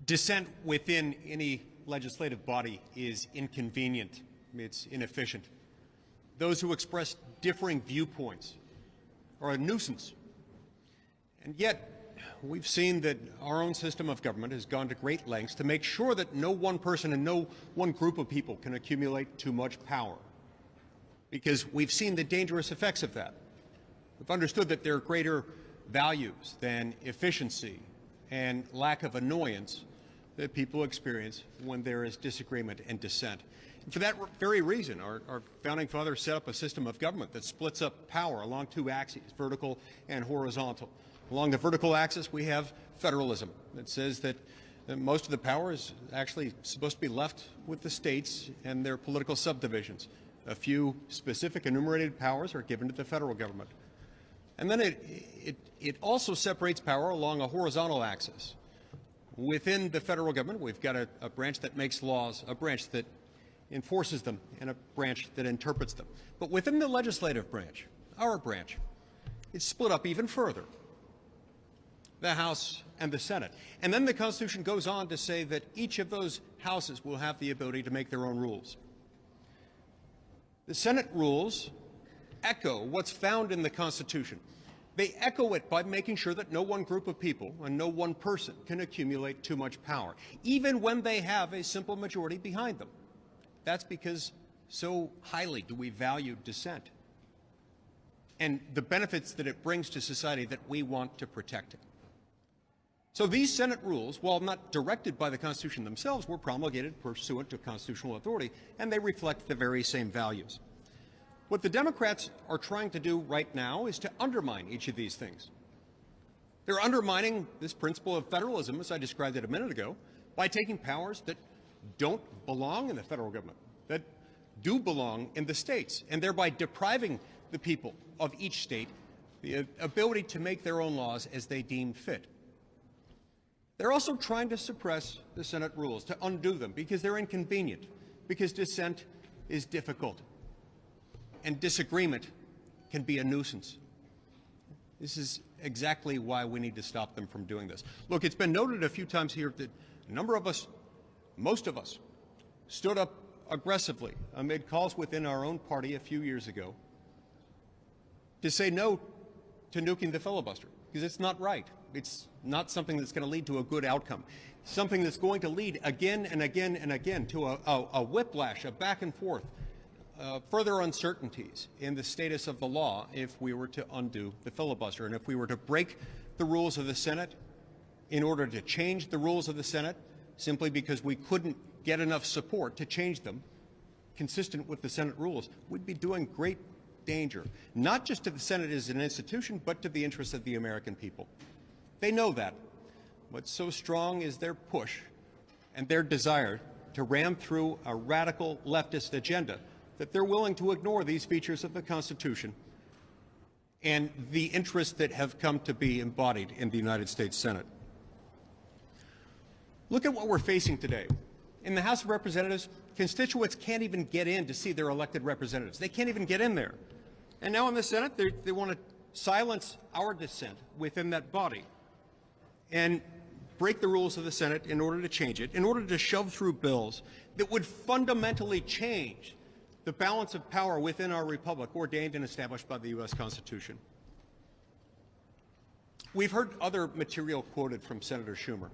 Dissent within any legislative body is inconvenient. It's inefficient. Those who express differing viewpoints are a nuisance. And yet, we've seen that our own system of government has gone to great lengths to make sure that no one person and no one group of people can accumulate too much power, because we've seen the dangerous effects of that. We've understood that there are greater values than efficiency and lack of annoyance that people experience when there is disagreement and dissent. And for that very reason, our founding fathers set up a system of government that splits up power along two axes, vertical and horizontal. Along the vertical axis, we have federalism that says that most of the power is actually supposed to be left with the states and their political subdivisions. A few specific enumerated powers are given to the federal government. And then it also separates power along a horizontal axis. Within the federal government, we've got a branch that makes laws, a branch that enforces them, and a branch that interprets them. But within the legislative branch, our branch, it's split up even further. The House and the Senate. And then the Constitution goes on to say that each of those houses will have the ability to make their own rules. The Senate rules echo what's found in the Constitution. They echo it by making sure that no one group of people and no one person can accumulate too much power, even when they have a simple majority behind them. That's because so highly do we value dissent and the benefits that it brings to society that we want to protect it. So these Senate rules, while not directed by the Constitution themselves, were promulgated pursuant to constitutional authority, and they reflect the very same values. What the Democrats are trying to do right now is to undermine each of these things. They're undermining this principle of federalism, as I described it a minute ago, by taking powers that don't belong in the federal government, that do belong in the states, and thereby depriving the people of each state the ability to make their own laws as they deem fit. They're also trying to suppress the Senate rules, to undo them, because they're inconvenient, because dissent is difficult, and disagreement can be a nuisance. This is exactly why we need to stop them from doing this. Look, it's been noted a few times here that a number of us, most of us, stood up aggressively amid calls within our own party a few years ago to say no to nuking the filibuster, because it's not right. It's not something that's going to lead to a good outcome. Something that's going to lead again and again and again to a whiplash, a back and forth, further uncertainties in the status of the law if we were to undo the filibuster. And if we were to break the rules of the Senate in order to change the rules of the Senate simply because we couldn't get enough support to change them consistent with the Senate rules, we'd be doing great danger, not just to the Senate as an institution, but to the interests of the American people. They know that. What's so strong is their push and their desire to ram through a radical leftist agenda that they're willing to ignore these features of the Constitution and the interests that have come to be embodied in the United States Senate. Look at what we're facing today. In the House of Representatives, constituents can't even get in to see their elected representatives. They can't even get in there. And now in the Senate, they want to silence our dissent within that body and break the rules of the Senate in order to change it, in order to shove through bills that would fundamentally change the balance of power within our republic ordained and established by the U.S. Constitution. We've heard other material quoted from Senator Schumer.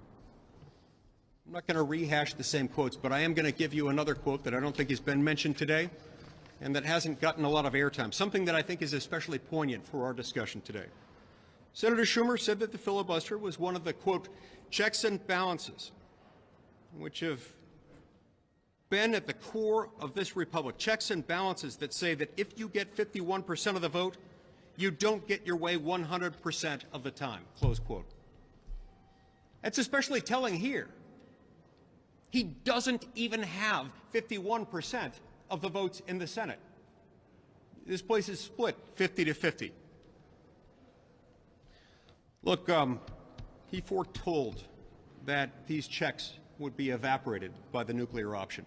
I'm not going to rehash the same quotes, but I am going to give you another quote that I don't think has been mentioned today and that hasn't gotten a lot of airtime, something that I think is especially poignant for our discussion today. Senator Schumer said that the filibuster was one of the, quote, checks and balances which have been at the core of this republic, checks and balances that say that if you get 51% of the vote, you don't get your way 100% of the time, close quote. That's especially telling here. He doesn't even have 51% of the votes in the Senate. This place is split 50 to 50. Look, he foretold that these checks would be evaporated by the nuclear option.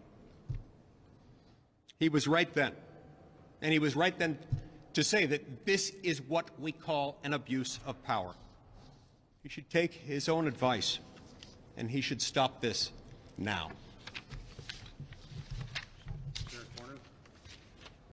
He was right then. And he was right then to say that this is what we call an abuse of power. He should take his own advice and he should stop this now.